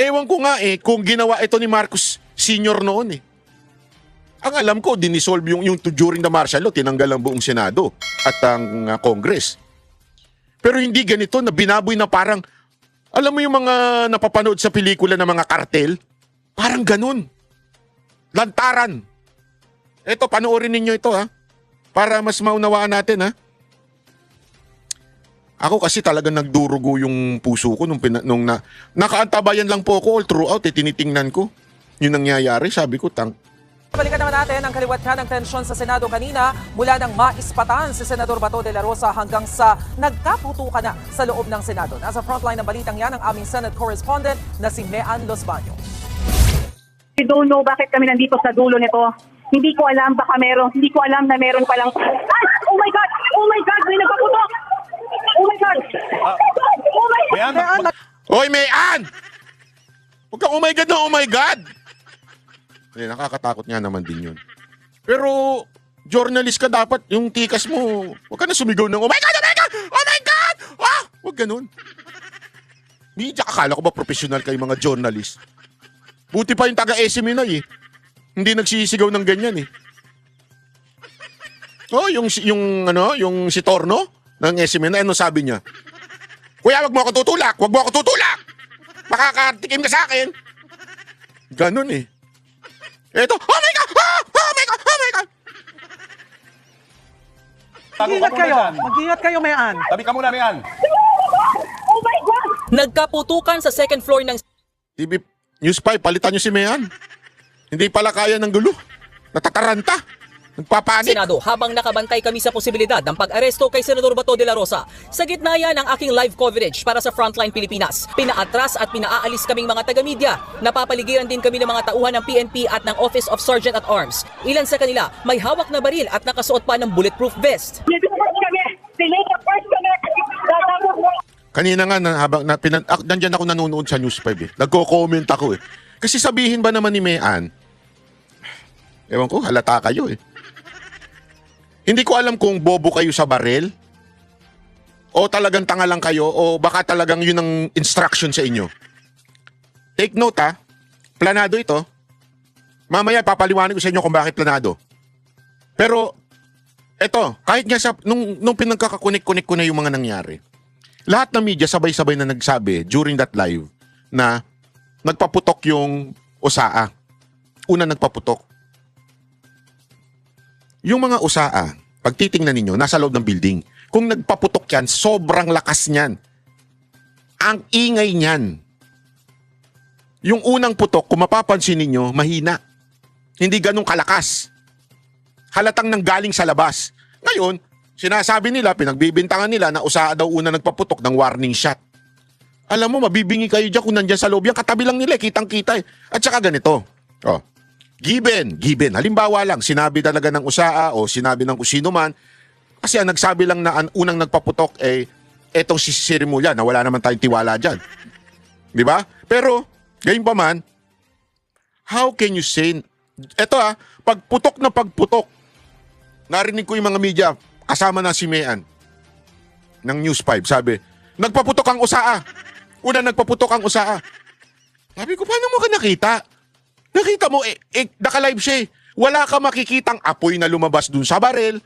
Ewan ko nga kung ginawa ito ni Marcos Sr. noon Ang alam ko, dinisolve yung during the martial law, tinanggal ang buong Senado at ang Congress. Pero hindi ganito na binaboy na parang, alam mo yung mga napapanood sa pelikula ng mga kartel? Parang ganun. Lantaran. Ito, panoorin ninyo ito para mas maunawaan natin Ako kasi talagang nagdurugo yung puso ko nung nakaantabayan lang po ako all throughout tinitingnan ko. Yung nangyayari, sabi ko, Balikan naman natin ang kaliwat ng tensyon sa Senado kanina mula nang maispatan si Senador Bato de la Rosa hanggang sa nagkaputukan na sa loob ng Senado. Nasa frontline ng balitang yan ang aming Senate correspondent na si Mean Los Baños. I don't know bakit kami nandito sa dulo nito. Hindi ko alam hindi ko alam na meron palang... Ay! Oh my God! Oh my God! May nagpaputok! Oh my God! Oh my God! Hoy, Mean! Huwag kang oh my God na oh my God! Nakakatakot nga naman din yun. Pero, journalist ka dapat, yung tikas mo, huwag ka na sumigaw ng oh my God! Oh my God! Oh my God! Huwag ganun. Media, akala ko ba professional kayo mga journalist? Buti pa yung taga-SMNI Hindi nagsisigaw ng ganyan yung si Torno ng SMNI, ano sabi niya? Kuya, wag mo ako tutulak! Wag mo ako tutulak! Makakatikim ka sa akin! Ganun Eto, oh my God! Oh my God! Oh my God! Mag-ingat kayo! Mag-ingat kayo, Mean! Tabi ka muna, Mean! Oh my God! Nagkaputukan sa second floor ng TV News 5, palitan niyo si Mean. Hindi pala kaya ng gulo. Natataranta. Nagpapanik. Senado habang nakabantay kami sa posibilidad ng pag-aresto kay Senador Bato de la Rosa. Sa gitna yan ang aking live coverage para sa Frontline Pilipinas. Pinaatras at pinaalis kaming mga taga-media. Napapaligiran din kami ng mga tauhan ng PNP at ng Office of Sergeant at Arms. Ilan sa kanila may hawak na baril at nakasuot pa ng bulletproof vest. Kanina nga, nandyan ako nanonood sa News 5 Nagko-comment ako Kasi sabihin ba naman ni Mean, ewan ko, halata kayo Hindi ko alam kung bobo kayo sa barel, o talagang tanga lang kayo, o baka talagang yun ang instruction sa inyo. Take note planado ito. Mamaya papaliwanag ko sa inyo kung bakit planado. Pero, eto, kahit nga nung pinagkakakunik-kunik ko na yung mga nangyari, lahat ng media sabay-sabay na nagsabi during that live na nagpaputok yung USAA. Una nagpaputok. Yung mga USAA, pag titingnan ninyo, nasa loob ng building. Kung nagpaputok yan, sobrang lakas niyan. Ang ingay niyan. Yung unang putok, kung mapapansin ninyo, mahina. Hindi ganun kalakas. Halatang nanggaling sa labas. Ngayon, sinasabi nila, pinagbibintangan nila na USAA daw una nagpaputok ng warning shot. Alam mo, mabibingi kayo dyan kung nandyan sa loob yan. Katabi lang nila, kitang-kita At saka ganito. Given. Halimbawa lang, sinabi talaga ng USAA o sinabi ng kusino man, kasi ang nagsabi lang na ang unang nagpaputok etong si Sirimulya na wala naman tayong tiwala dyan. Di ba? Pero, gayon pa man, how can you say, pagputok na pagputok, narinig ko yung mga media, kasama na si Mean ng News 5, sabi, nagpaputok ang USAA. Una nagpaputok ang USAA. Sabi ko, paano mo ka nakita? Nakita mo, naka-live siya Wala ka makikitang apoy na lumabas dun sa barel,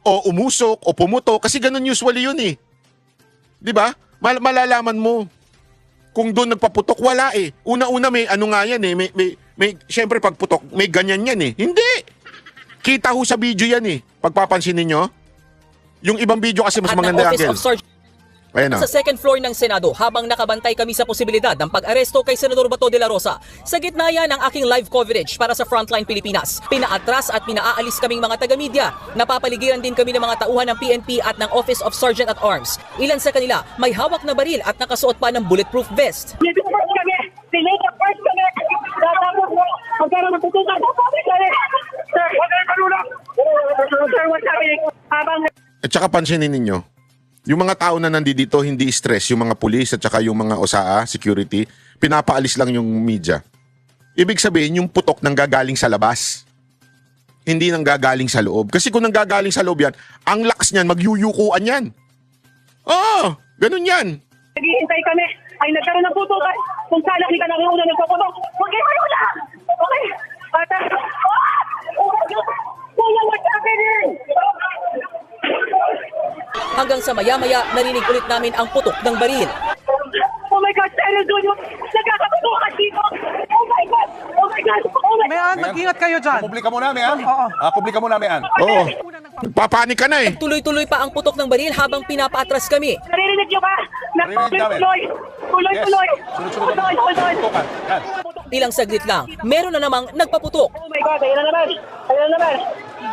o umusok, o pumuto, kasi ganun usually yun Di ba? Malalaman mo. Kung doon nagpaputok, wala Una-una may ano nga yan may syempre pagputok, may ganyan yan Hindi. Kita ho sa video yan Pagpapansin ninyo. Yung ibang video kasi mas maganda Office of Sergeant Ayan sa second floor ng Senado habang nakabantay kami sa posibilidad ng pag-aresto kay Senador Bato de la Rosa. Sa gitna yan ang aking live coverage para sa Frontline Pilipinas. Pinaatras at pinaalis kaming mga taga-media. Napapaligiran din kami ng mga tauhan ng PNP at ng Office of Sergeant at Arms. Ilan sa kanila may hawak na baril at nakasuot pa ng bulletproof vest. At saka pansinin ninyo, yung mga tao na nandito hindi stress, yung mga pulis at saka yung mga OSAA, security, pinapaalis lang yung media. Ibig sabihin, yung putok nang gagaling sa labas. Hindi nang gagaling sa loob. Kasi kung nang gagaling sa loob yan, ang lakas niyan, magyuyukuan yan. Ganun yan. Naghihintay kami. ay nagkaroon ng putukan kung saan nakita ng una nagpaputok. Okay, kayo lang! Okay! At, oh my God! Kuya, what's happening? Hanggang sa maya-maya, narinig ulit namin ang putok ng baril. Oh my God, Senator Junior! Nagkakatutukan dito! Oh my God! Oh my God! Oh my God! Mayan, mag-ingat kayo dyan. Publika mo na, Mian. Oo. Publika mo na, Mian. Oo. Nagpapanik ka na eh. Tuloy-tuloy pa ang putok ng baril habang pinapaatras kami. Naririnig niyo ba? Naririnig namin. Tuloy-tuloy! Sunod-sunod Hold on, hold on! Tutukan. Yan. Ilang saglit lang, meron na namang nagpaputok. Oh my God, ayun na naman! Ayun na naman!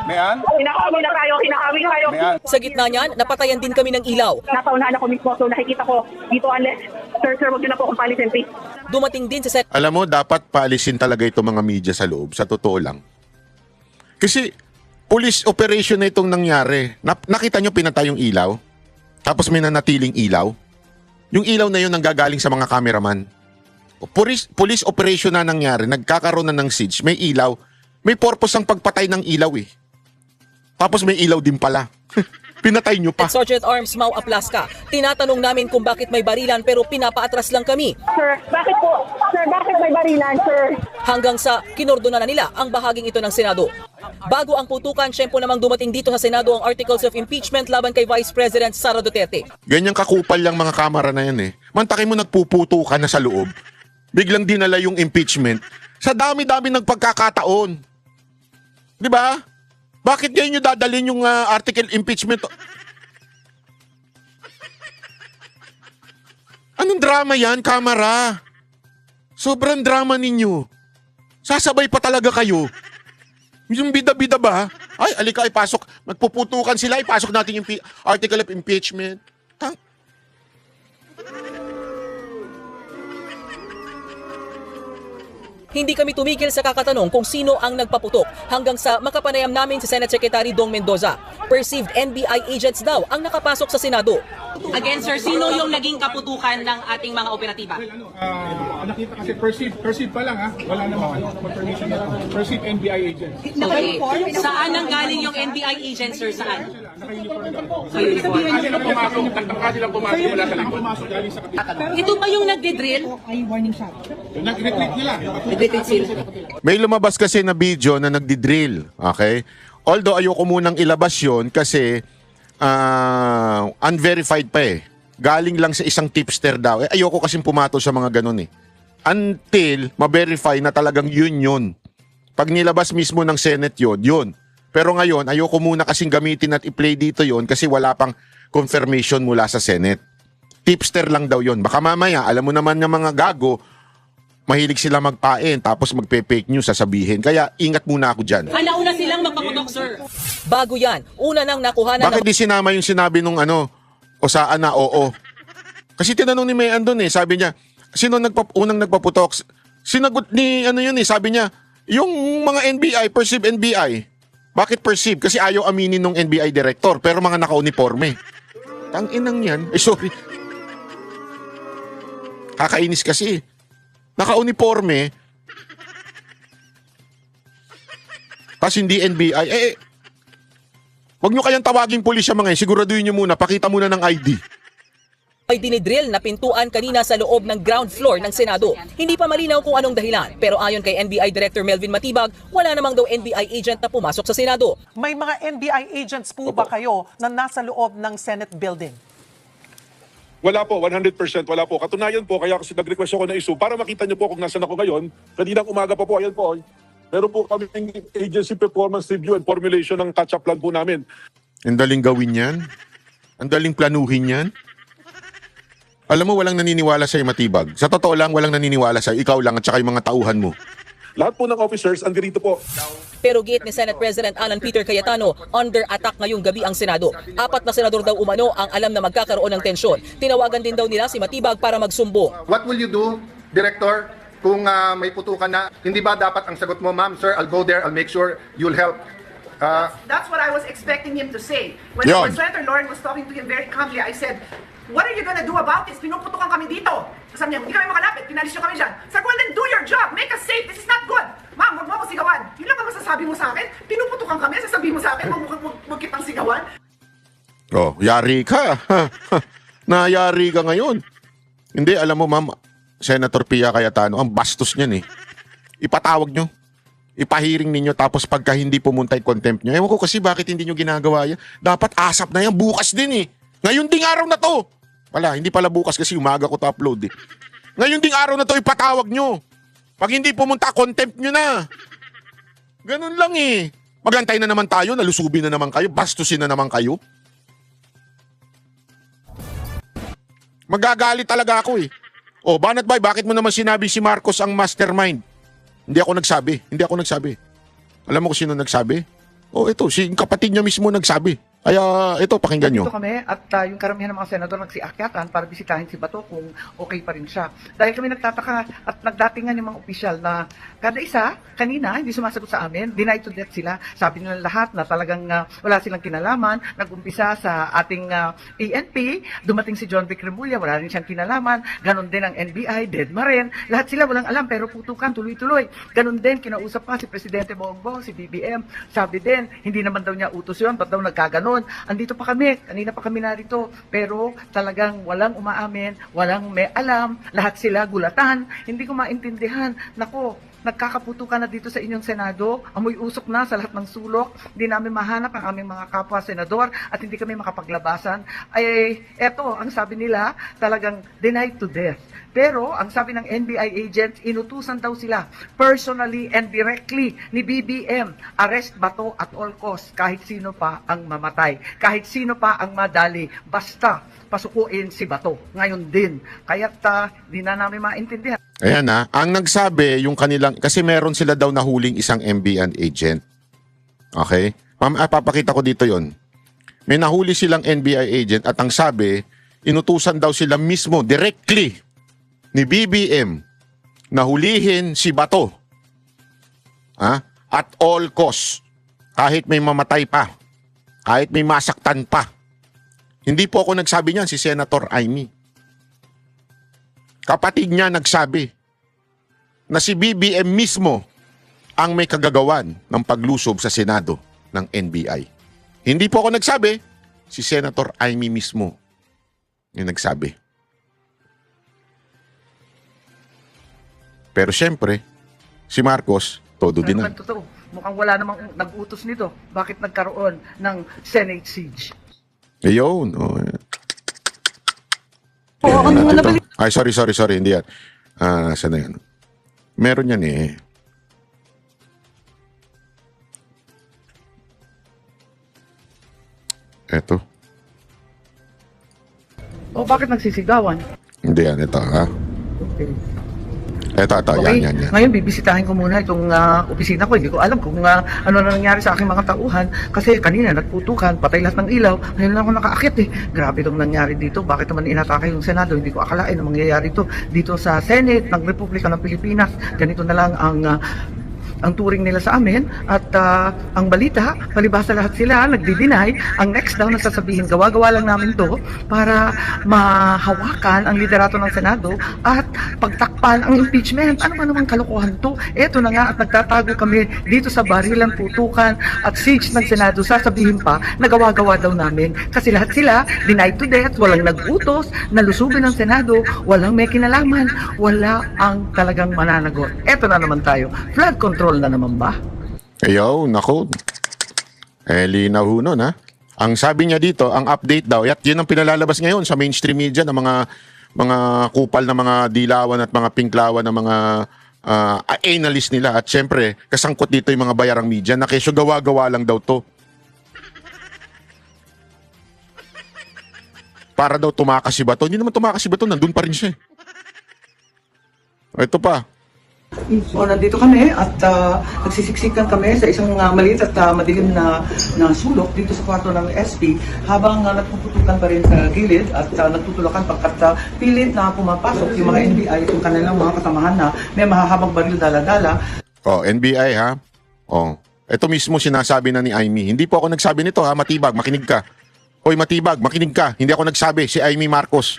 Mian. Kinakawin na tayo! Kinakawin tayo! Mian. Sa gitna niyan, napatayan din kami ng ilaw. Nasa unahan ako mismo, so nakikita ko dito unless, sir, wag niyo na po akong palisin, please. Dumating din sa set Alam mo, dapat paalisin talaga itong mga media sa loob, sa totoo lang. Kasi, police operation na itong nangyari. Nakita nyo pinatay yung ilaw? Tapos may nanatiling ilaw? Yung ilaw na yun nanggagaling sa mga cameraman. Police operation na nangyari, nagkakaroon na ng siege, may ilaw. May purpose ang pagpatay ng ilaw eh. Tapos may ilaw din pala. Pinatay nyo pa. Sergeant Arms Mau Aplaska. Tinatanong namin kung bakit may barilan pero pinapaatras lang kami. Sir, bakit po? Sir, bakit may barilan, sir? Hanggang sa kinordona na nila ang bahaging ito ng Senado. Bago ang putukan, syempo namang dumating dito sa Senado ang articles of impeachment laban kay Vice President Sara Duterte. Ganyang kakupal yung mga kamera na yan eh. Mantakin mo nagpuputo ka na sa loob. Biglang dinala yung impeachment. Sa dami-dami ng pagkakataon. Di ba? Bakit ngayon nyo dadalhin yung article impeachment? Anong drama yan, kamera? Sobrang drama ninyo. Sasabay pa talaga kayo. Yung bida-bida ba? Ay, alika, ipasok. Magpuputukan sila, ipasok natin yung article of impeachment. Hindi kami tumigil sa kakatanong kung sino ang nagpaputok hanggang sa makapanayam namin si Senate Secretary Dong Mendoza. Perceived NBI agents daw ang nakapasok sa Senado. Again, sir, sino yung naging kaputukan ng ating mga operatiba? Nakita kasi perceive pa lang ha. Wala namang confirmation na perceive NBI agents. Okay. Saan ang galing yung NBI agents, sir? Saan? Sa uniform. Kanilang pumasok, kanilang pumasok mula sa likod. Pumasok galing sa kapitbahay. Ito ba yung nagde-drill? Nag-retreat nila. Nagde-drill sila. May lumabas kasi na video na nagdi-drill. Okay? Although ayoko munang ilabas yon kasi unverified pa eh. Galing lang sa isang tipster daw. Eh, ayoko kasing pumato sa mga ganun eh. Until ma-verify na talagang yun. Pag nilabas mismo ng Senate yun. Pero ngayon, ayoko muna kasing gamitin at i-play dito yun kasi wala pang confirmation mula sa Senate. Tipster lang daw yun. Baka mamaya, alam mo naman ng mga gago, mahilig sila magpain tapos magpe-fake news sasabihin. Kaya ingat muna ako dyan. Nauna silang magpaputok, sir. Bago yan, una nang nakuha na Bakit di sinama yung sinabi nung o saan na oo? Kasi tinanong ni Mayan doon eh, sabi niya, sino unang nagpaputok? Sinagot ni yun eh, sabi niya, yung mga NBI, perceive NBI. Bakit perceive? Kasi ayaw aminin ng NBI director, pero mga naka-uniforme. Tanginang yan. Sorry. Kakainis kasi. Naka-uniforme, tapos hindi NBI. Wag nyo kayang tawaging pulisya mga yan. Siguraduhin nyo muna, pakita muna ng ID. ay dinidrill na pintuan kanina sa loob ng ground floor ng Senado. Hindi pa malinaw kung anong dahilan, pero ayon kay NBI Director Melvin Matibag, wala namang daw NBI agent na pumasok sa Senado. May mga NBI agents po ba kayo na nasa loob ng Senate building? Wala po, 100% wala po. Katunayan po, kaya kasi nag-request ako na issue para makita niyo po kung nasan ako ngayon. Kaninang umaga pa po, ayan po. Meron po kami agency performance review and formulation ng catch-up plan po namin. Ang daling gawin yan. Ang daling planuhin yan. Alam mo, walang naniniwala sa'yo, Matibag. Sa totoo lang, walang naniniwala sa'yo. Ikaw lang at saka yung mga tauhan mo. Lahat po ng officers, andito po. Pero giit ni Senate President Alan Peter Cayetano, under attack ngayong gabi ang Senado. 4 na senador daw umano ang alam na magkakaroon ng tensyon. Tinawagan din daw nila si Matibag para magsumbong. What will you do, Director, kung may putukan na? Hindi ba dapat ang sagot mo, ma'am, sir, I'll go there, I'll make sure you'll help. That's what I was expecting him to say. When Senator Lauren was talking to him very calmly, I said, what are you gonna do about this? Pinuputukan kami dito. Sabi niya, hindi kami makalapit, pinalis nyo kami dyan. Sabi ko, well then do your job, make us safe, this is not good. Ma'am, huwag mo ako sigawan. Yun lang ang masasabi mo sa akin. Pinuputukan kami, sasabihin mo sa akin, huwag kitang sigawan. Oh, yari ka. Nayari ka ngayon. Hindi, alam mo ma'am, Senator Pia Cayetano, ang bastos niyan eh. Ipatawag nyo. Ipahiring ninyo tapos pagka hindi pumunta yung contempt nyo. Ewan ko kasi bakit hindi nyo ginagawa yan. Dapat asap na yan bukas din eh. Ngayon ding araw na to. Wala, hindi pala bukas kasi umaga ko to upload eh. Ngayon ding araw na to ipatawag nyo. Pag hindi pumunta, contempt nyo na. Ganun lang eh. Magantay na naman tayo, nalusubin na naman kayo, bastusin na naman kayo. Magagalit talaga ako eh. O, Banat Bay, bakit mo naman sinabi si Marcos ang mastermind? Hindi ako nagsabi. Alam mo kung sino nagsabi? O, ito, si kapatid niya mismo nagsabi. Kaya, ito, pakinggan nyo. Dito kami at yung karamihan ng mga senador nagsiakyatan para bisitahin si Bato kung okay pa rin siya. Dahil kami nagtataka at nagdatingan yung mga opisyal na kada isa, kanina, hindi sumasagot sa amin, denied to death sila. Sabi nila lahat na talagang wala silang kinalaman. Nag-umpisa sa ating PNP, dumating si John Vic Remulla, wala rin siyang kinalaman. Ganon din ang NBI, dead ma rin. Lahat sila walang alam pero putukan, tuloy-tuloy. Ganon din, kinausap pa si Presidente Bongbong, si BBM. Sabi din, hindi naman daw niya utos yun, ba't daw nagkaganon? Andito pa kami, kanina pa kami narito, pero talagang walang umaamin, walang may alam, lahat sila gulatan, hindi ko maintindihan. Nako, nagkakaputukan na dito sa inyong Senado, amoy usok na sa lahat ng sulok, hindi namin mahanap ang aming mga kapwa senador at hindi kami makapaglabasan. Ay, eto, ang sabi nila, talagang denied to death. Pero, ang sabi ng NBI agents, inutusan daw sila personally and directly ni BBM, arrest Bato at all costs, kahit sino pa ang mamatay, kahit sino pa ang madali, basta pasukuin si Bato. Ngayon din. Kaya't di na namin maintindihan. Ayan na, ang nagsabi yung kanilang, kasi meron sila daw nahuling isang MBN agent. Okay? Papakita ko dito yon. May nahuli silang NBI agent at ang sabi, inutusan daw sila mismo directly ni BBM na hulihin si Bato. At all costs. Kahit may mamatay pa. Kahit may masaktan pa. Hindi po ako nagsabi niyan, si Senator Amy. Kapatid niya nagsabi na si BBM mismo ang may kagagawan ng paglusob sa Senado ng NBI. Hindi po ako nagsabi, si Senator Amy mismo yung nagsabi. Pero syempre, si Marcos, todo din na. Totoo, mukhang wala namang nag-utos nito. Bakit nagkaroon ng Senate siege? Ayun. Ay, sorry. Hindi yan. Saan na yan? Meron yan eh. Eto. Bakit nagsisigawan? Hindi yan. Ito, ha? Okay. Eto. Okay. Yan. Ngayon, bibisitahin ko muna itong opisina ko. Hindi ko alam kung ano na nangyari sa aking mga tauhan. Kasi kanina, nagputukan, patay lahat ng ilaw. Ngayon lang ako nakaakit eh. Grabe itong nangyari dito. Bakit naman inatake yung Senado? Hindi ko akalain na mangyayari ito dito sa Senate ng Republika ng Pilipinas. Ganito na lang ang turing nila sa amin at ang balita, palibasa lahat sila nagdi-deny. Ang next daw na sasabihin, gawa-gawa lang namin to para mahawakan ang liderato ng Senado at pagtakpan ang impeachment. Ano ba namang kalokohan to? Eto na nga at nagtatago kami dito sa barilan, putukan at siege ng Senado. Sasabihin pa na gawa-gawa daw namin kasi lahat sila denied to death, walang nag-utos, nalusubin ng Senado, walang may kinalaman, wala ang talagang mananagot. Eto na naman tayo. Flood control na naman ba? Ayaw, nako. Linaw ho nun, ha? Ang sabi niya dito, ang update daw, at yun ang pinalalabas ngayon sa mainstream media ng mga kupal na mga dilawan at mga pinklawan na mga analyst nila. At syempre, kasangkot dito yung mga bayarang media na kesyo gawa-gawa lang daw to. Para daw tumakas si Bato. Hindi naman tumakas si Bato, nandun pa rin siya. Ito pa. Nandito kami at nagsisiksikan kami sa isang maliit at madilim na sulok dito sa kwarto ng SP habang nagpuputukan pa rin sa gilid at nagtutulakan pagkat pilit na pumapasok yung mga NBI at yung kanilang mga kasamahan na may mahahabang baril dala-dala. NBI ha? Ito mismo sinasabi na ni Amy. Hindi po ako nagsabi nito ha, Matibag, makinig ka. Hoy Matibag, makinig ka. Hindi ako nagsabi, si Amy Marcos.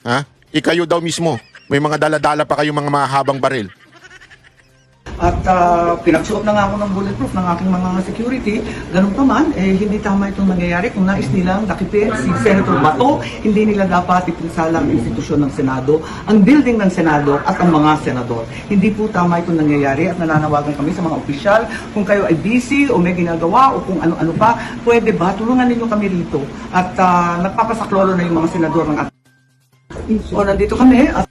Ha? Ikayo daw mismo. May mga dala-dala pa kayong mga mahabang baril. At pinagsuot na nga ako ng bulletproof ng aking mga security. Ganun pa man, hindi tama itong nangyayari. Kung nais nilang dakipin si Senator Bato, hindi nila dapat ipinsala ang institusyon ng Senado, ang building ng Senado at ang mga senador. Hindi po tama itong nangyayari at nananawagan kami sa mga opisyal. Kung kayo ay busy o may ginagawa o kung ano-ano pa, pwede ba tulungan ninyo kami rito? At nagpapasaklolo na yung mga senador ng so, nandito kami at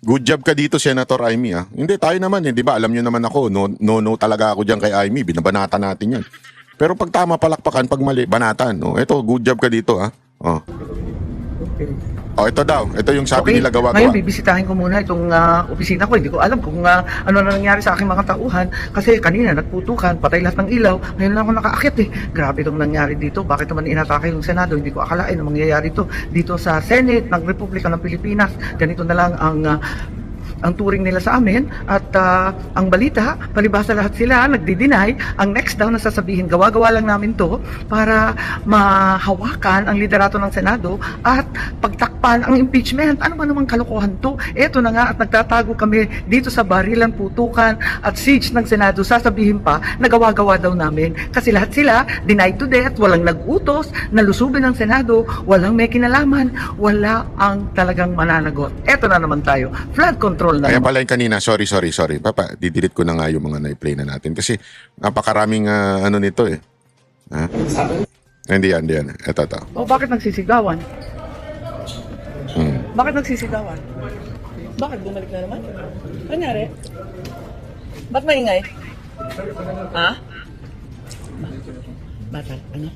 Good job ka dito, Senator Amy. Hindi, tayo naman, di ba? Alam nyo naman ako, no talaga ako dyan kay Amy. Binabanata natin yan. Pero pag tama, palakpakan. Pag mali, banatan. Ito, good job ka dito, ha? Ito daw. Ito yung sabi nila gawa-gawa. Ngayon, bibisitahin ko muna itong opisina ko. Hindi ko alam kung ano na nangyari sa aking mga tauhan. Kasi kanina, nagputukan, patay lahat ng ilaw. Ngayon lang ako nakaakit Grabe itong nangyari dito. Bakit naman inatake yung Senado? Hindi ko akalain na mangyayari ito dito sa Senate ng Republika ng Pilipinas. Ganito na lang ang turing nila sa amin at ang balita, palibasa lahat sila nagdi-deny. Ang next daw na sasabihin, gawa-gawa lang namin to para mahawakan ang liderato ng Senado at pagtakpan ang impeachment. Ano ba namang kalokohan to? Eto na nga at nagtatago kami dito sa barilan, putukan at siege ng Senado. Sasabihin pa na gawa-gawa daw namin kasi lahat sila denied to death, walang nag-utos, nalusubin ng Senado, walang may kinalaman, wala ang talagang mananagot. Eto na naman tayo, flood control na Kaya naman. pala yung kanina, sorry. Papa, didelete ko na nga yung mga na-play na natin. Kasi napakaraming ano nito Ha? Hindi yan. Ito. Bakit nagsisigawan? Bakit nagsisigawan? Bakit bumalik na naman? Kanyari? Ba't maingay? Ha? Batal, ano?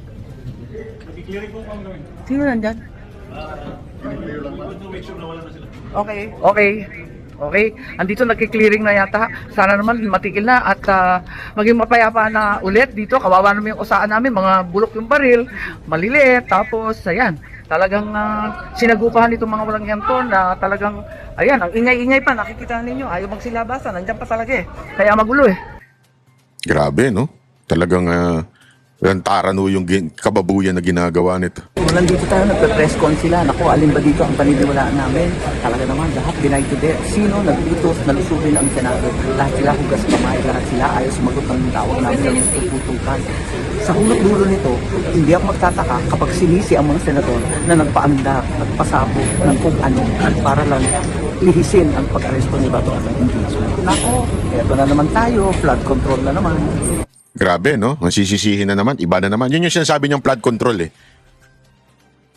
Sino nandyan? Okay. Andito nagki-clearing na yata. Sana naman matigil na at maging mapayapa na ulit dito. Kawawa naman yung usaan namin. Mga bulok yung baril, maliliit. Tapos, ayan, talagang sinagupahan itong mga walang yanton na talagang, ayan, ang ingay-ingay pa. Nakikita ninyo, ayaw magsilabasan. Nandiyan pa talaga Kaya magulo Grabe, no? Talagang lantaran yung kababuyan na ginagawa nito. Nandito tayo, nagpe-press con sila. Naku, alin ba dito ang paniniwalaan namin? Talaga naman, lahat denied to death. Sino nag-utos, nalusubin ang Senado? Lahat sila hugas kamay, lahat sila ayaw sumagot ng tawag namin ng putukan. Sa hulot-dulo nito, hindi ako magtataka kapag sinisi ang mga senador na nagpaandar, nagpasabo ng kung ano para lang lihisin ang pag-aresto ni Bato at ng impeachment. Naku, eto na naman tayo, flood control na naman. Grabe, no? Masisisihin na naman. Iba na naman. Yun yung sinasabi niyang flood control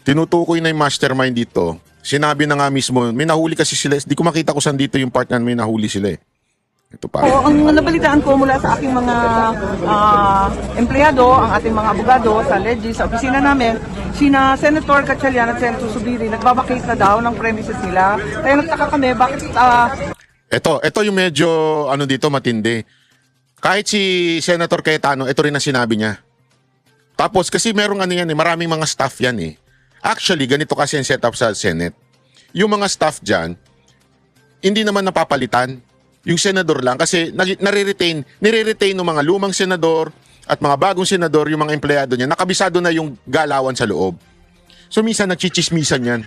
Tinutukoy na yung mastermind dito. Sinabi na nga mismo, may nahuli kasi sila. Di ko makita kung saan dito yung part na may nahuli sila Ito pa. Ang nabalitaan ko mula sa aking mga empleyado, ang ating mga abogado sa Legis, sa opisina namin, sina Senator Gatchalian at Senator Subiri, nagbabakate na daw ng premises nila. Kaya nagtaka kami, bakit... Ito yung medyo, dito, matindi. Kahit si Senator Cayetano, ito rin ang sinabi niya. Tapos kasi merong maraming mga staff yan Actually, ganito kasi ang setup sa Senate. Yung mga staff dyan, hindi naman napapalitan. Yung senador lang kasi nire-retain ng mga lumang senador at mga bagong senador, yung mga empleyado niya, nakabisado na yung galawan sa loob. So minsan nagchichismisan yan.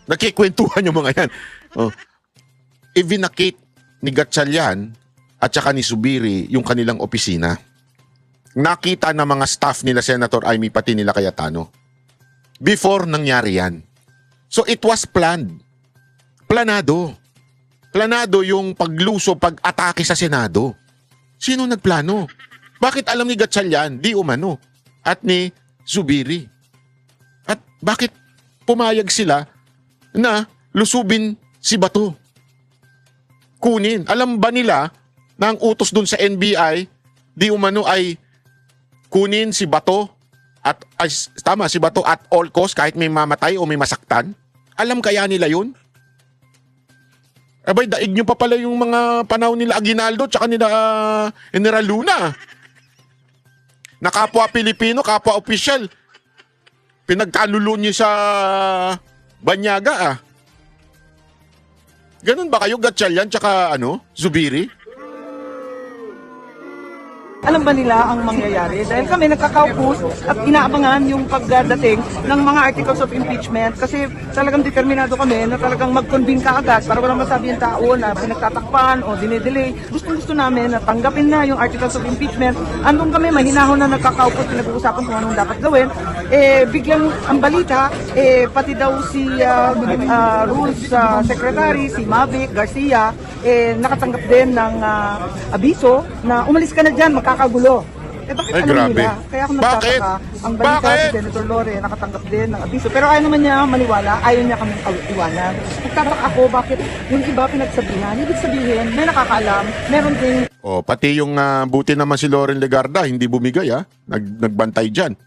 Nagkikwentuhan yung mga yan. I-vacate ni Gatchalian at saka ni Subiri yung kanilang opisina. Nakita ng mga staff nila Senator Amy pati nila Cayetano. Before nangyari yan. So it was planned. Planado. Planado yung pagluso, pag-atake sa Senado. Sino nagplano? Bakit alam ni Gatchalian, di umano, at ni Subiri? At bakit pumayag sila na lusubin si Bato? Kunin. Alam ba nila na ang utos dun sa NBI, di umano ay kunin si Bato at si Bato at all cost kahit may mamatay o may masaktan? Alam kaya nila yun? Abay, daig nyo pa pala yung mga panahon nila Aguinaldo tsaka nila General Luna. Na kapwa Pilipino, kapwa opisyal. Pinagkanulo nyo sa Banyaga Ganun ba kayo, Gatchalian tsaka Zubiri? Alam ba nila ang mangyayari? Dahil kami nagkakaupos at inaabangan yung pagdating ng mga articles of impeachment kasi talagang determinado kami na talagang mag-convene ka agad para walang masabi yung tao na pinagtatakpan o dinedelay. Gustong-gusto namin na tanggapin na yung articles of impeachment. Andun kami, mahinahon na nagkakaupos, pinag-uusapan kung anong dapat gawin. Biglang ang balita, pati daw si Rules Secretary, si Mavic Garcia, nakatanggap din ng abiso na umalis ka na dyan, makakagulo. Bakit Ay, alam grabe. nila? Kaya ako Bakit? nagtataka, ang balita Bakit? si Senator Lore nakatanggap din ng abiso. Pero ayaw naman niya maniwala, ayaw niya kaming iwanan. Nagtataka ako bakit yung iba pinagsabihan. Ibig sabihin, may nakakaalam, meron ding Oh, pati yung buti naman si Loren Legarda, hindi bumigay nagbantay dyan.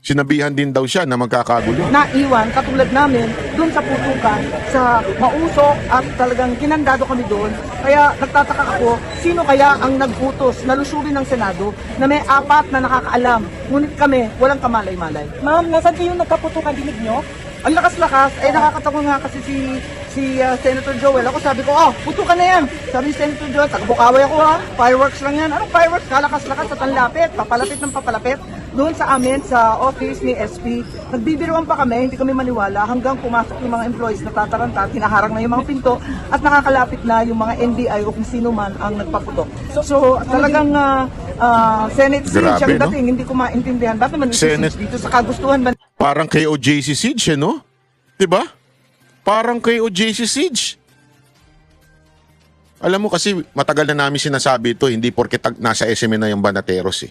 Sinabihan din daw siya na magkakagulo. naiwan katulad namin doon sa putukan, sa mausok at talagang kinandado kami doon. Kaya nagtataka ako, sino kaya ang nagputos na lusubin ng Senado na may 4 na nakakaalam, ngunit kami walang kamalay-malay. Ma'am, nasan kayo nagkaputukan, dinig nyo? Ang lakas-lakas, nakakatawa nga kasi si Senator Joel. Ako sabi ko, putukan na yan. Sabi ni Senator Joel, taga-Bukaway ako fireworks lang yan. Anong fireworks? Kalakas-lakas at ang lapit, papalapit ng papalapit. Doon sa amin, sa office ni SP, nagbibiruan pa kami, hindi kami maniwala hanggang pumasok yung mga employees na tataranta, hinaharang na yung mga pinto at nakakalapit na yung mga NBI o kung sino man ang nagpaputok. So talagang Senate siege ang dating, hindi ko maintindihan. Bakit naman Senate dito sa kagustuhan ba? Parang kay OJC Siege, no? Diba? Parang kay OJC Siege. Alam mo kasi matagal na namin sinasabi ito, hindi porket nasa SME na yung Banateros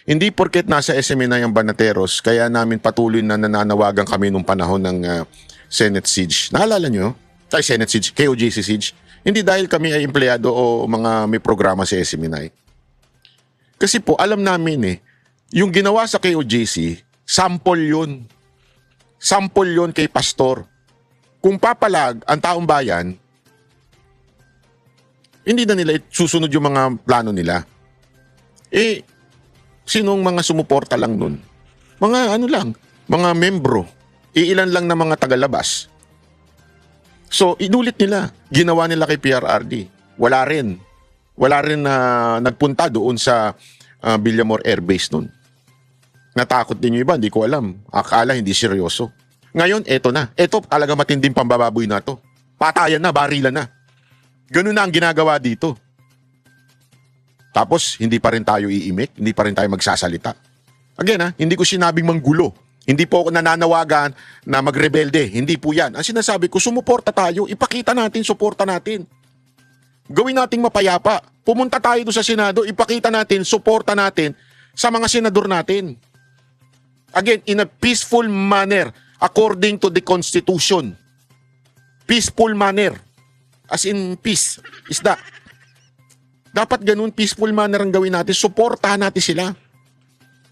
Hindi porket nasa SME na yung Banateros, kaya namin patuloy na nananawagan kami nung panahon ng Senate Siege. Naalala nyo? Senate Siege, KOJC Siege. Hindi dahil kami ay empleyado o mga may programa sa SME. Kasi po, alam namin yung ginawa sa KOJC, sample yun. Sample yun kay Pastor. Kung papalag ang taong bayan, hindi na nila susunod yung mga plano nila. Sinong mga sumuporta lang nun? Mga mga membro. Iilan lang na mga tagalabas. So, inulit nila. Ginawa nila kay PRRD. Wala rin na nagpunta doon sa Villamor Air Base nun. Natakot din yung iba, hindi ko alam. Akala hindi seryoso. Ngayon, eto na. Eto talaga matinding pambababoy na to. Patayan na, barilan na. Ganun na ang ginagawa dito. Tapos, hindi pa rin tayo iimik, hindi pa rin tayo magsasalita. Again, hindi ko sinabing manggulo. Hindi po ako nananawagan na magrebelde. Hindi po yan. Ang sinasabi ko, sumuporta tayo, ipakita natin, suporta natin. Gawin nating mapayapa. Pumunta tayo doon sa Senado, ipakita natin, suporta natin sa mga senador natin. Again, in a peaceful manner, according to the Constitution. Peaceful manner. As in peace. Is that? Dapat ganun, peaceful manner ang gawin natin. Suportahan natin sila.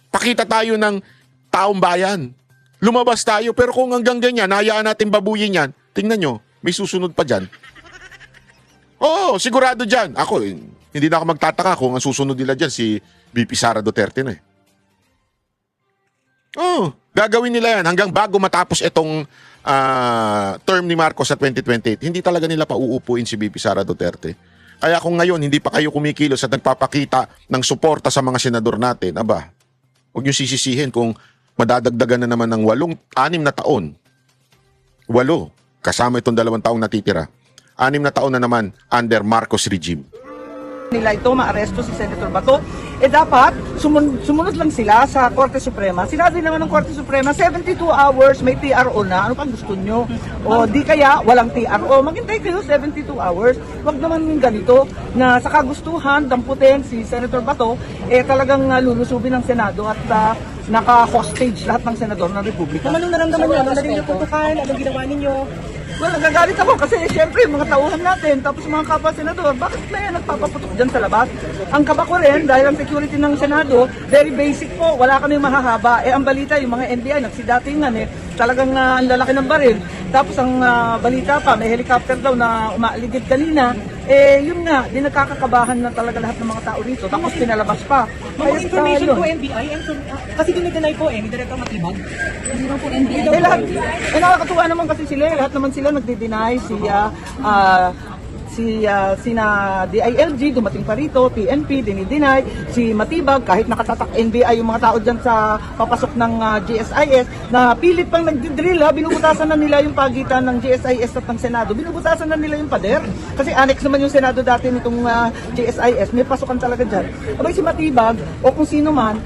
Pakita tayo ng taong bayan. Lumabas tayo, pero kung hanggang ganyan, hayaan natin babuyin yan, tingnan nyo, may susunod pa dyan. Oo, sigurado dyan. Ako, hindi na ako magtataka kung ang susunod nila dyan si VP Sara Duterte na gagawin nila yan hanggang bago matapos itong term ni Marcos sa 2028. Hindi talaga nila pauupuin si VP Sara Duterte. Kaya kung ngayon hindi pa kayo kumikilos at nagpapakita ng suporta sa mga senador natin, huwag nyo sisisihin kung madadagdagan na naman ng 6 na taon. 8, kasama itong 2 taong natitira. 6 na taon na naman under Marcos regime. Nila ito, maaresto si Senator Bato, dapat sumunod lang sila sa Korte Suprema. Sinabi naman ng Korte Suprema, 72 hours, may TRO na. Ano pang gusto nyo? O di kaya, walang TRO. Maghintay kayo 72 hours. Huwag naman yung ganito na sa kagustuhan, damputin si Senator Bato, talagang lulusubin ng Senado at naka-hostage lahat ng senador ng Republika. Anong naramdaman niyo? Ano rin yung putukan? Anong ginawa ninyo? Well, nagagalit ako kasi syempre mga tauhan natin, tapos mga kapwa senador, bakit may nagpapaputok dyan sa labas? Ang kaba ko rin, dahil ang security ng Senado, very basic po, wala kami mahahaba. Ang balita, yung mga NBI, nagsidatingan talagang ang lalaki ng baril. Tapos ang balita pa, may helicopter daw na umaaligid kanina. Yun nga, di nagkakakabahan na talaga lahat ng mga tao rito. Tapos pinalabas pa. Mga information po NBI, kasi dinideny po ni Director Matibag. Hindi naman po NBI. Nakakatuwa naman kasi sila, lahat naman sila nagdi-deny sina DILG, dumating pa rito, PNP, dinideny, si Matibag, kahit nakatatak NBI yung mga tao dyan sa papasok ng GSIS, na pilit pang nagdidrill, binubutasan na nila yung pagitan ng GSIS at ng Senado, binubutasan na nila yung pader. Kasi annex naman yung Senado dati nitong GSIS, may pasukan talaga dyan. Abay si Matibag, o kung sino man,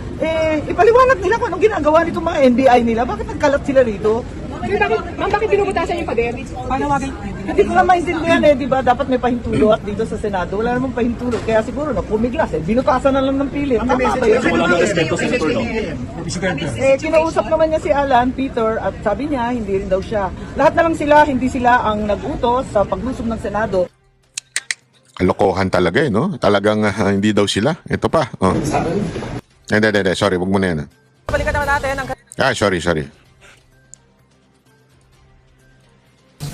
ipaliwanag nila kung anong ginagawa nitong mga NBI nila, bakit nagkalat sila rito? Ma'am, bakit binubutasan yung pader? Hindi ko na maintindihan di ba? Dapat may pahintulot dito sa Senado. Wala namang pahintulot. Kaya siguro na pumiglas binutasan na lang ng pilit. Tama ba yun? Kinausap naman niya si Alan, Peter, at sabi niya, hindi rin daw siya. Lahat na lang sila, hindi sila ang nag-utos sa paglusob ng Senado. Kalokohan talaga no? Talagang hindi daw sila. Ito pa. Oh. Hindi. Sorry, wag mo na yan. Balikan naman natin ang Sorry.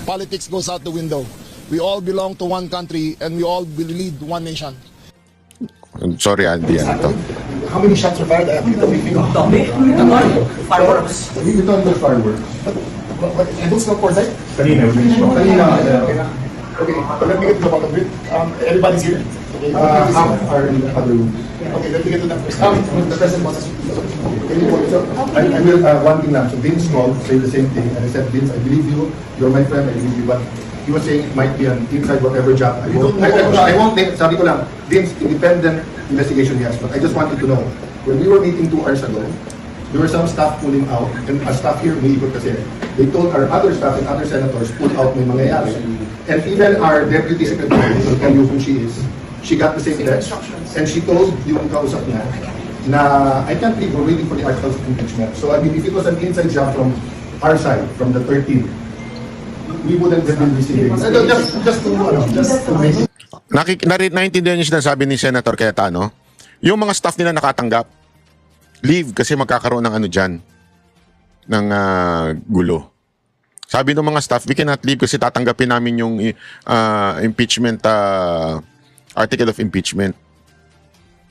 Politics goes out the window. We all belong to one country and we all will lead one nation. Sorry, Andy. Ito. How many shots were fired at the briefing? Fireworks. We don't do fireworks. But I don't smoke for that. Kanina. Okay, let me get to the bottom of it. Everybody's here. Half are in the other room. Okay, let me get to that first. The president wants us. Can you point so I will one thing now. So Vince called, say the same thing, and I said, Vince, I believe you. You're my friend. I believe you, but he was saying it might be an inside whatever job. I won't name. Sabi ko lang, Vince, independent investigation, yes, but I just wanted to know when we were meeting 2 hours ago. There were some staff pulling out, and our staff here, umiikot kasi. They told our other staff and other senators, pull out may mangyayari. And even our deputy secretary, will tell you who she is, she got the same text, and she told yung kausap niya na, I can't believe we're waiting for the articles of impeachment. So I mean, if it was an inside job from our side, from the 13th, we wouldn't have been receiving. Just to make it. Naintindihan niyo sinasabi ni Senator Cayetano, yung mga staff nila nakatanggap, leave kasi magkakaroon ng ano dyan, ng gulo. Sabi ng mga staff, we cannot leave kasi tatanggapin namin yung impeachment, article of impeachment.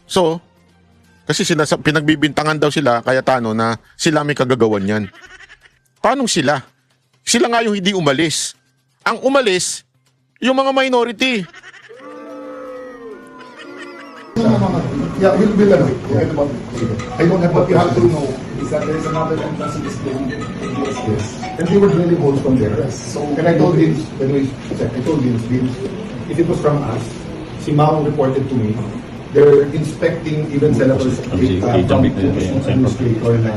So, kasi pinagbibintangan daw sila, Cayetano, na sila may kagagawan yan. Paano sila? Sila nga yung hindi umalis. Ang umalis, yung mga minority. Yeah, we'll forget about it. I don't have what you have to know is that there is another entrance in this building. Yes. And they were drilling holes from there. So, and I told Vince, if it was from us, si Mao reported to me, they're inspecting even senators from administrator na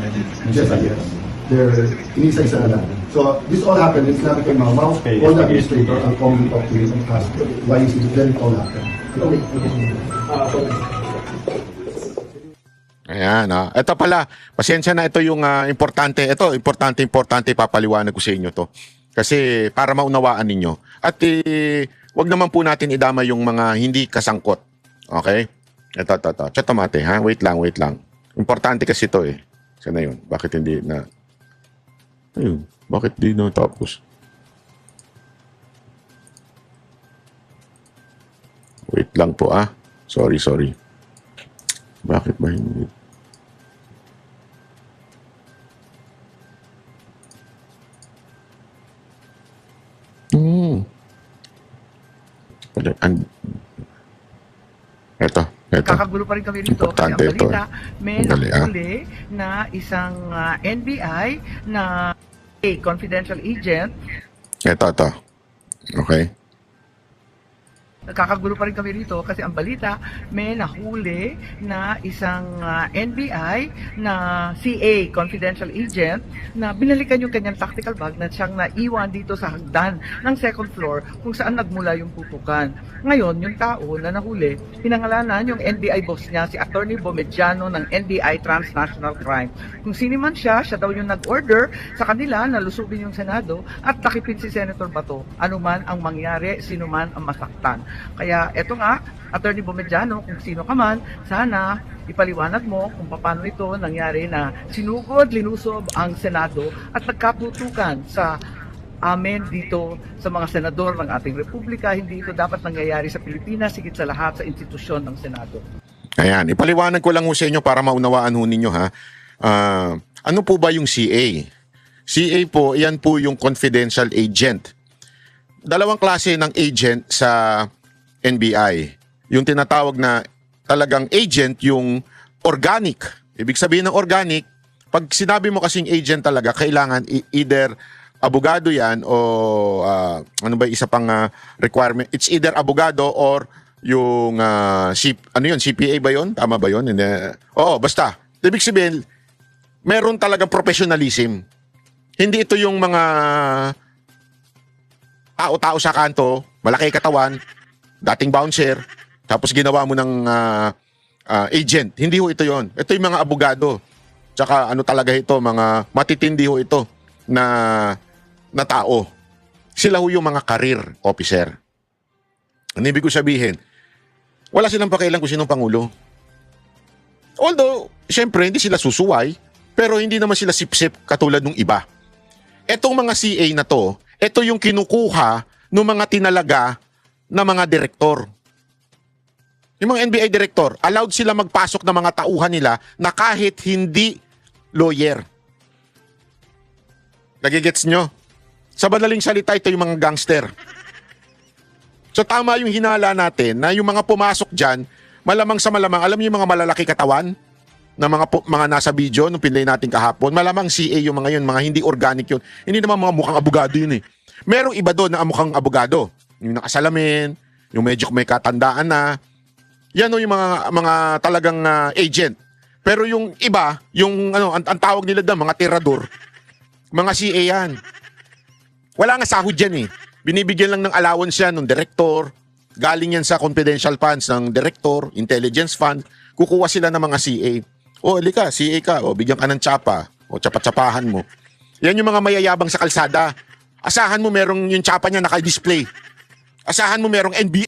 GSIS. They're inisa-isa na lang. So, this all happened, it's not kay Mao. Mao, all the administrator, I'll call me talk to him and ask why is it then it all happened. Ayan, ito pala, pasensya na, ito yung importante, importante papaliwanag ko sa inyo to. Kasi para maunawaan ninyo. At wag naman po natin idama yung mga hindi kasangkot. Okay? Ito. Chatomate, ha? Wait lang. Importante kasi ito eh. Sana yun. Bakit hindi na... Ayun, bakit di na tapos? Wait lang po, Sorry. Bakit ba hindi? Ito. Kakagulo pa rin kami rito. Importante Kasi ang ito. balita, may nahuli na isang NBI na confidential agent. Ito. Okay. Kakagulo pa rin kami rito kasi ang balita, may nahuli na isang NBI na CA, confidential agent, na binalikan yung kanyang tactical bag na siyang naiwan dito sa hagdan ng second floor kung saan nagmula yung pupukan. Ngayon, yung tao na nahuli, pinangalanan yung NBI boss niya, si Attorney Bomediano ng NBI Transnational Crime. Kung sino man siya daw yung nag-order sa kanila na lusubin yung Senado at takipin si Senator Bato. Ano man ang mangyari, sino man ang masaktan. Kaya eto nga, Attorney Bomediano, kung sino ka man, sana ipaliwanag mo kung paano ito nangyari na sinugod, linusob ang Senado at nagkaputukan sa amin dito sa mga senador ng ating Republika. Hindi ito dapat nangyayari sa Pilipinas, higit sa lahat sa institusyon ng Senado. Ayan, ipaliwanag ko lang ho sa inyo para maunawaan ho ninyo ha. Ano po ba yung CA? CA po, yan po yung confidential agent dalawang klase ng agent sa NBI. Yung tinatawag na talagang agent, yung organic. Ibig sabihin ng organic, pag sinabi mo kasing agent talaga, kailangan either abogado yan o ano ba isa pang requirement? It's either abogado or yung CPA ba yun? Tama ba yun? Oo, basta. Ibig sabihin, meron talagang professionalism. Hindi ito yung mga tao-tao sa kanto, malaki katawan, dating bouncer, tapos ginawa mo ng agent. Hindi ho ito yon. Ito yung mga abogado. Tsaka ano talaga ito, mga matitindi ho ito na tao. Sila ho yung mga career officer. Ang ibig ko sabihin, wala silang pakialam kung sinong pangulo. Although, syempre, hindi sila susuway, pero hindi naman sila sip-sip katulad ng iba. Etong mga CA na to, ito yung kinukuha ng mga tinalaga na mga direktor. Yung mga NBI director, allowed sila magpasok ng mga tauhan nila na kahit hindi lawyer. Nagigets nyo? Sa madaling salita, ito yung mga gangster. So tama yung hinala natin na yung mga pumasok dyan, malamang sa malamang, alam niyo yung mga malalaki katawan na mga nasa video nung pinlay natin kahapon, malamang CA yung mga yun, mga hindi organic yun. Hindi naman mga mukhang abogado yun eh. Merong iba doon na mukhang abogado. Yung nakasalamin, yung medyo may katandaan na. Yan o yung mga talagang agent. Pero yung iba, yung ang tawag nila doon, mga tirador, mga CA yan. Wala nga sahod yan eh. Binibigyan lang ng allowance yan ng director, galing yan sa confidential funds ng director, intelligence fund, kukuha sila ng mga CA. O, halika, CA ka, o bigyan ka ng tsapa, o tsapa-tsapahan mo. Yan yung mga mayayabang sa kalsada. Asahan mo merong yung tsapa niya naka-display. Asahan mo merong NBI